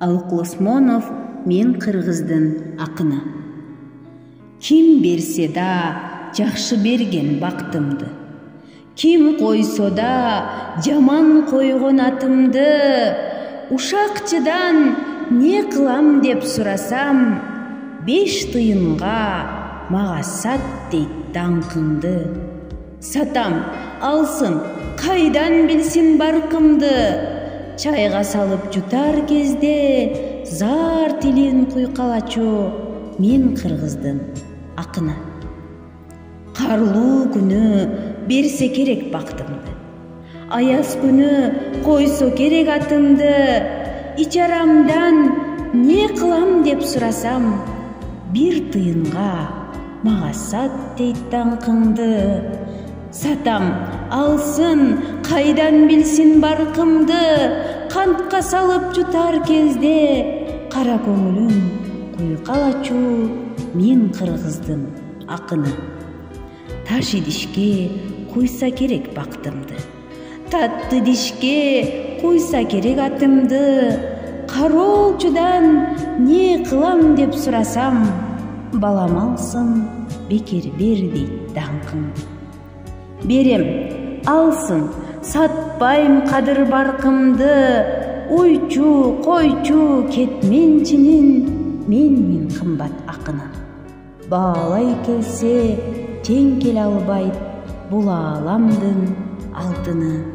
Алык Осмонов мен кыргыздын акыны. Ким берсе да жакшы берген бактымды, ким койсо да жаман койгон атымды, ушакчыдан не кылам деп сурасам, 5 тыйынга мага сат дейт даңкыңды. Сатам, алсын, кайдан билсин баркымды, чайга салып жутар кезде зар тилин куйкалачу мен кыргыздын акыны. Карлуу күнү берсе керек бактымды, аяз күнү койсо керек атымды, ичарамдан не кылам деп сурасам, 1 тыйынга мага сат дейт даңкыңды. Сатам, алсын, кайдан билсин баркымды, кантка салып жутар кезде кара көңүлүн куйкалачу мен кыргыздын акыны. Таш идишке куйса керек бактымды, татты дишке куйса керек атымды, кароолчудан не кылам деп сурасам, балам алсын, бекер бер дейт даңкыңды. Берем, алсын, сатпайм кадыр баркымды, уйчу, койчу, кетменчинин мен кымбат акыны. Баалай келсе тең келе албайт бул ааламдын алтыны.